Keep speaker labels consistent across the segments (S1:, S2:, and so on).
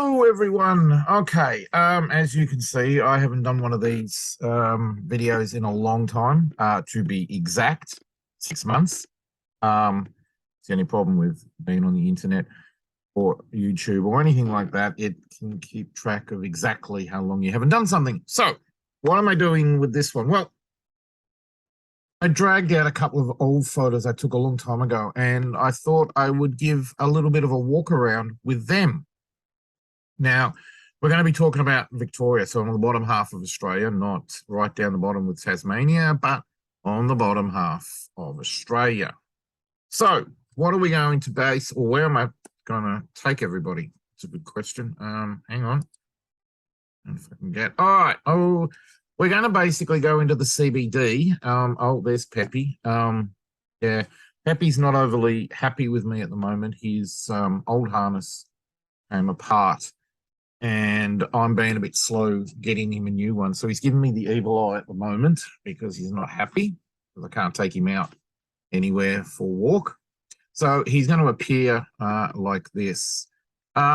S1: Hello, everyone. Okay, as you can see, I haven't done one of these videos in a long time, to be exact, 6 months. It's the only problem with being on the internet or YouTube or anything like that. It can keep track of exactly how long you haven't done something. So what am I doing with this one? Well, I dragged out a couple of old photos I took a long time ago, and I thought I would give a little bit of a walk around with them. Now, we're going to be talking about Victoria, so on the bottom half of Australia, not right down the bottom with Tasmania, but on the bottom half of Australia. So, what are we going to base, or where am I going to take everybody? It's a good question. Hang on. If I can get, all right. Oh, we're going to basically go into the CBD. Oh, there's Peppy. Yeah, Peppy's not overly happy with me at the moment. His old harness came apart, and I'm being a bit slow getting him a new one. So he's giving me the evil eye at the moment because he's not happy, because I can't take him out anywhere for a walk. So he's going to appear like this.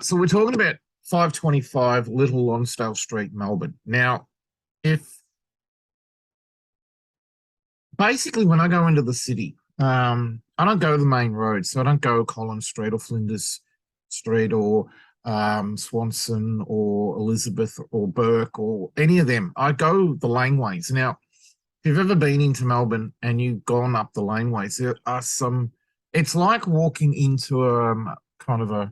S1: So we're talking about 525 Little Lonsdale Street, Melbourne. Now, basically when I go into the city, I don't go to the main road. So I don't go Collins Street or Flinders Street or Swanson or Elizabeth or Burke or any of them. I go the laneways. Now, if you've ever been into Melbourne and you've gone up the laneways, there are some, it's like walking into kind of a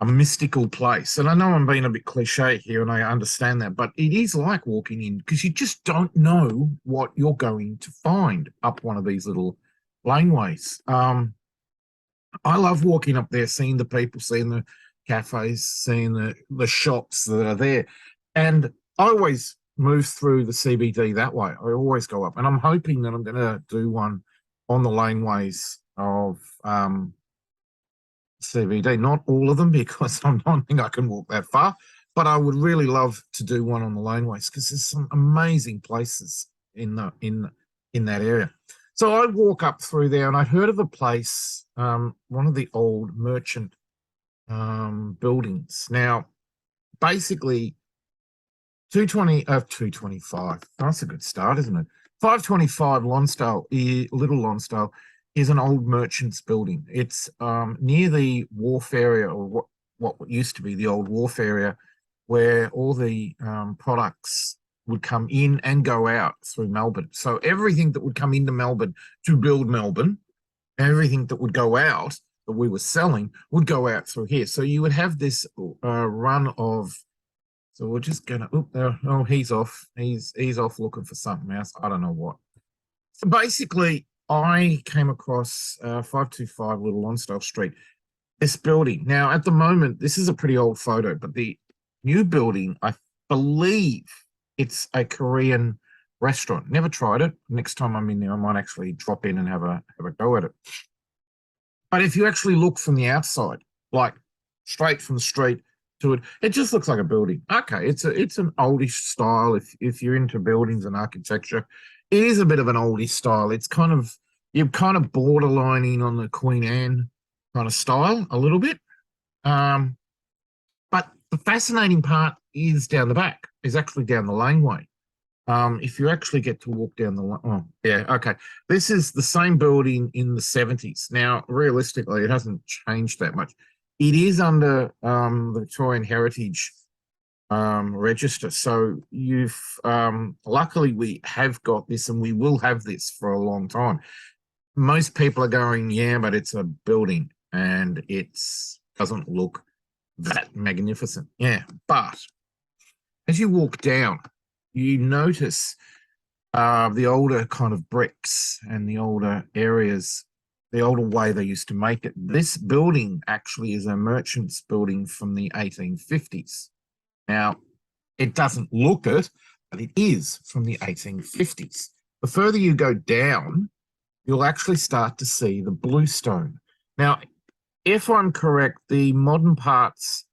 S1: mystical place. And I know I'm being a bit cliche here, and I understand that, but it is like walking in, because you just don't know what you're going to find up one of these little laneways. I love walking up there, seeing the people, seeing the cafes, seeing the shops that are there. And I always move through the CBD that way. I always go up, and I'm hoping that I'm going to do one on the laneways of CBD. Not all of them, because I don't think I can walk that far, but I would really love to do one on the laneways, because there's some amazing places in that area. So I walk up through there, and I heard of a place, one of the old merchant buildings. Now, basically, 225. That's a good start, isn't it? 525 Lonsdale, Little Lonsdale, is an old merchant's building. It's near the wharf area, or what used to be the old wharf area, where all the products would come in and go out through Melbourne. So everything that would come into Melbourne to build Melbourne, everything that would go out that we were selling would go out through here. So you would have this run of, so we're just gonna, oh, he's off. He's off looking for something else. I don't know what. So basically, I came across 525 Little Lonsdale Street, this building. Now, at the moment, this is a pretty old photo, but the new building, I believe it's a Korean restaurant. Never tried it. Next time I'm in there, I might actually drop in and have a go at it. But if you actually look from the outside, like straight from the street to it, it just looks like a building. Okay, it's an oldish style. If you're into buildings and architecture, it is a bit of an oldish style. It's kind of, you're kind of borderlining on the Queen Anne kind of style a little bit. But the fascinating part is down the back, is actually down the laneway. If you actually get to walk down the, oh, yeah, okay. This is the same building in the 70s. Now, realistically, it hasn't changed that much. It is under the Victorian Heritage register. So you've, luckily we have got this, and we will have this for a long time. Most people are going, yeah, but it's a building and it doesn't look that magnificent. Yeah, but as you walk down, you notice the older kind of bricks and the older areas, the older way they used to make it. This building actually is a merchant's building from the 1850s. Now, it doesn't look it, but it is from the 1850s. The further you go down, you'll actually start to see the bluestone. Now, if I'm correct, the modern parts,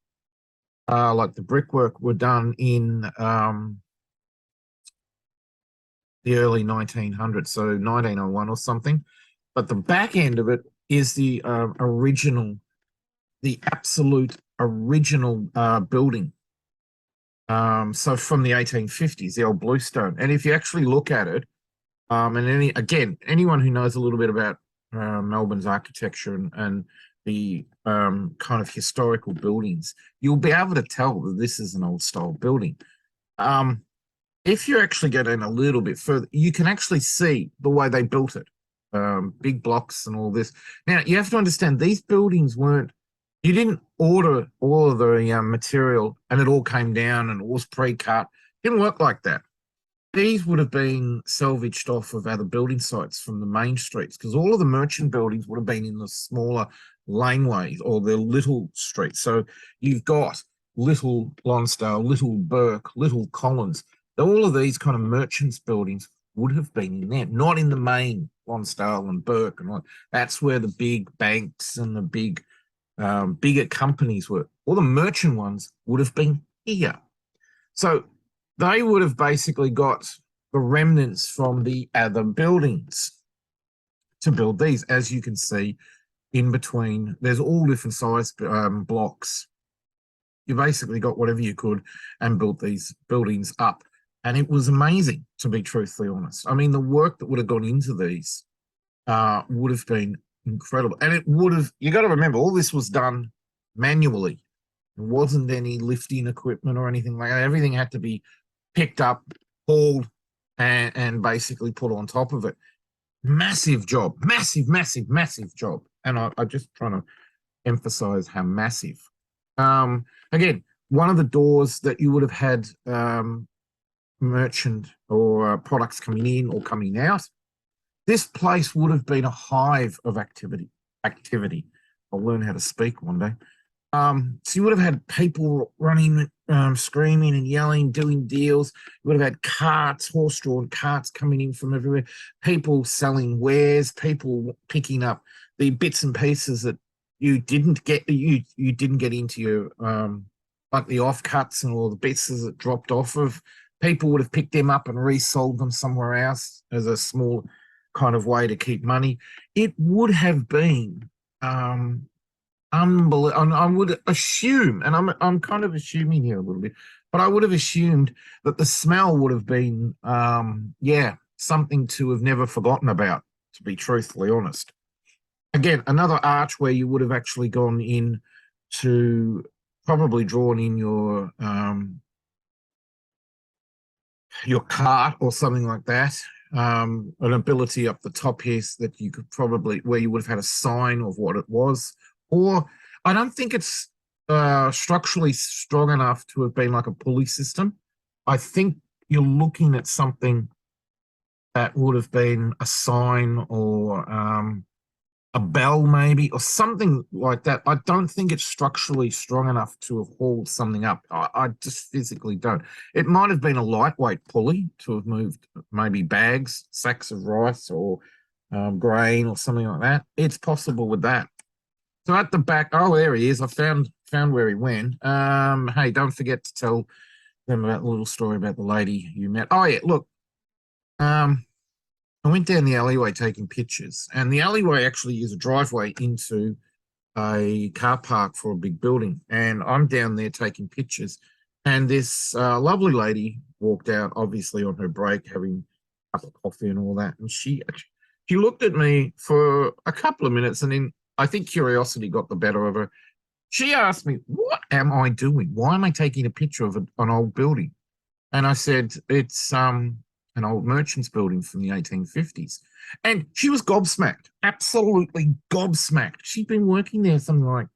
S1: like the brickwork, were done in the early 1900s, so 1901 or something. But the back end of it is the original, the absolute original building. So from the 1850s, the old bluestone. And if you actually look at it, and anyone who knows a little bit about Melbourne's architecture and the kind of historical buildings, you'll be able to tell that this is an old style building. If you actually get in a little bit further, you can actually see the way they built it. Big blocks and all this. Now, you have to understand, these buildings weren't, you didn't order all of the material and it all came down and it was pre-cut. It didn't work like that. These would have been salvaged off of other building sites from the main streets, because all of the merchant buildings would have been in the smaller laneways or the little streets. So you've got Little Lonsdale, Little Burke, Little Collins. All of these kind of merchants buildings would have been in there, not in the main Lonsdale and Burke and all. That's where the big banks and the big bigger companies were. All the merchant ones would have been here. So they would have basically got the remnants from the other buildings to build these. As you can see, in between, there's all different size blocks. You basically got whatever you could and built these buildings up. And it was amazing, to be truthfully honest. I mean, the work that would have gone into these would have been incredible. And it would have, you got to remember, all this was done manually. There wasn't any lifting equipment or anything like that. Everything had to be picked up, hauled, and basically put on top of it. Massive job, massive, massive, massive job. And I'm just trying to emphasize how massive. Again, one of the doors that you would have had merchant or products coming in or coming out, this place would have been a hive of activity. I'll learn how to speak one day. So you would have had people running, screaming and yelling, doing deals. You would have had carts, horse-drawn carts coming in from everywhere, people selling wares, people picking up the bits and pieces that you didn't get into your like the offcuts and all the bits that dropped off of. People would have picked them up and resold them somewhere else as a small kind of way to keep money. It would have been unbelievable. And I would assume, and I'm kind of assuming here a little bit, but I would have assumed that the smell would have been, something to have never forgotten about, to be truthfully honest. Again, another arch where you would have actually gone in to probably drawn in your cart or something like that. An ability up the top here that you could probably, where you would have had a sign of what it was. Or I don't think it's structurally strong enough to have been like a pulley system. I think you're looking at something that would have been a sign or a bell maybe, or something like that. I don't think it's structurally strong enough to have hauled something up. I just physically don't. It might have been a lightweight pulley to have moved maybe bags, sacks of rice or grain or something like that. It's possible with that. So at the back, oh, there he is. I found where he went. Hey, don't forget to tell them about the little story about the lady you met. Oh yeah, look. I went down the alleyway taking pictures, and the alleyway actually is a driveway into a car park for a big building. And I'm down there taking pictures, and this lovely lady walked out, obviously on her break, having a cup of coffee and all that. And she looked at me for a couple of minutes, and then I think curiosity got the better of her. She asked me, "What am I doing? Why am I taking a picture of an old building?" And I said, "It's an old merchant's building from the 1850s. And she was gobsmacked, absolutely gobsmacked. She'd been working there something like,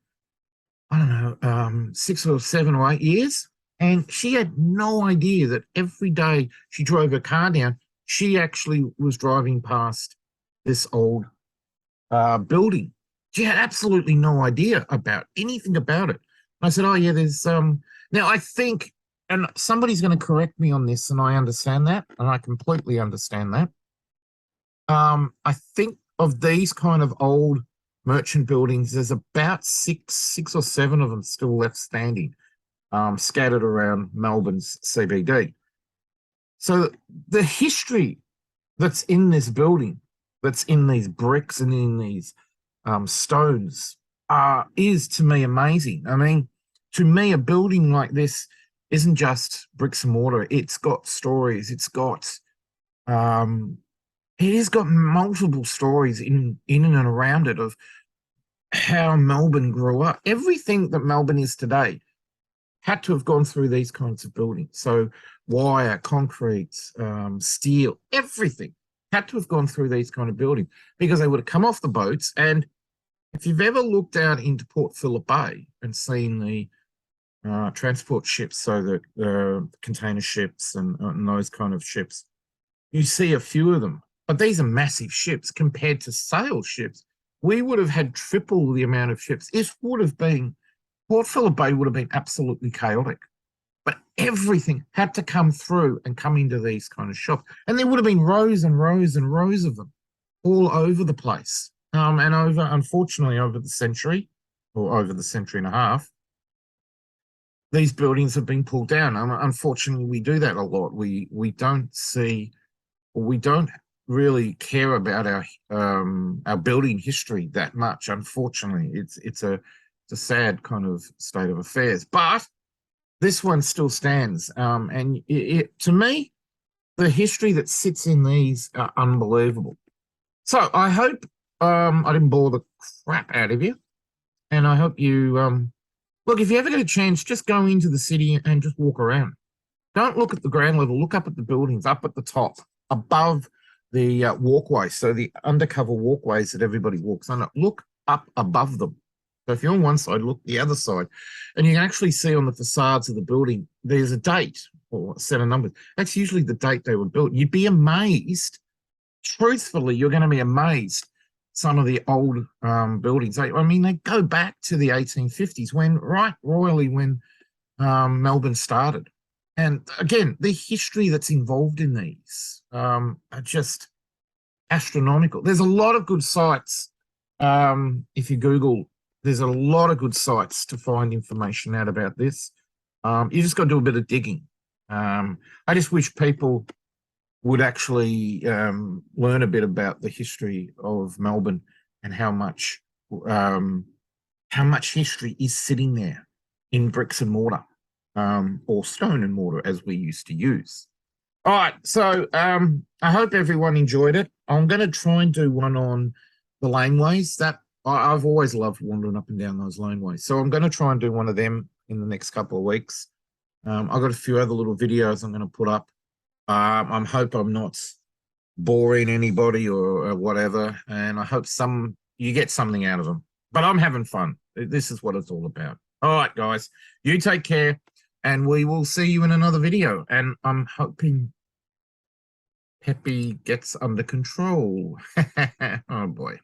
S1: I don't know, 6 or 7 or 8 years. And she had no idea that every day she drove her car down, she actually was driving past this old building. She had absolutely no idea about anything about it. I said, oh yeah, there's now I think, and somebody's going to correct me on this, and I understand that, and I completely understand that. I think of these kind of old merchant buildings, there's about six or seven of them still left standing, scattered around Melbourne's CBD. So the history that's in this building, that's in these bricks and in these stones, is to me amazing. I mean, to me, a building like this isn't just bricks and mortar. It's got stories. It has got multiple stories in and around it of how Melbourne grew up. Everything that Melbourne is today had to have gone through these kinds of buildings. So wire, concrete, steel, everything had to have gone through these kind of buildings because they would have come off the boats. And if you've ever looked out into Port Phillip Bay and seen the transport ships, so the container ships and those kind of ships, you see a few of them. But these are massive ships compared to sail ships. We would have had triple the amount of ships. It would have been, Port Phillip Bay would have been absolutely chaotic. But everything had to come through and come into these kind of shops. And there would have been rows and rows and rows of them all over the place. And unfortunately, over the century, or over the century and a half, these buildings have been pulled down. Unfortunately, we do that a lot. We don't really care about our building history that much. Unfortunately, it's a sad kind of state of affairs. But this one still stands, and to me, the history that sits in these are unbelievable. So I hope I didn't bore the crap out of you, and I hope you look. If you ever get a chance, just go into the city and just walk around. Don't look at the ground level. Look up at the buildings, up at the top, above the walkways, so the undercover walkways that everybody walks on. Look up above them. So if you're on one side, look the other side, and you can actually see on the facades of the building, there's a date or a set of numbers. That's usually the date they were built. You'd be amazed. Truthfully, you're going to be amazed. Some of the old buildings. I mean, they go back to the 1850s when Melbourne started. And again, the history that's involved in these are just astronomical. There's a lot of good sites. If you Google, there's a lot of good sites to find information out about this. You just got to do a bit of digging. I just wish people would actually learn a bit about the history of Melbourne and how much history is sitting there in bricks and mortar, or stone and mortar, as we used to use. All right, so I hope everyone enjoyed it. I'm going to try and do one on the laneways. That I've always loved wandering up and down those laneways, so I'm going to try and do one of them in the next couple of weeks. I've got a few other little videos I'm going to put up. I hope I'm not boring anybody or whatever, and I hope you get something out of them. But I'm having fun. This is what it's all about. All right, guys, you take care, and we will see you in another video. And I'm hoping Peppy gets under control. Oh, boy.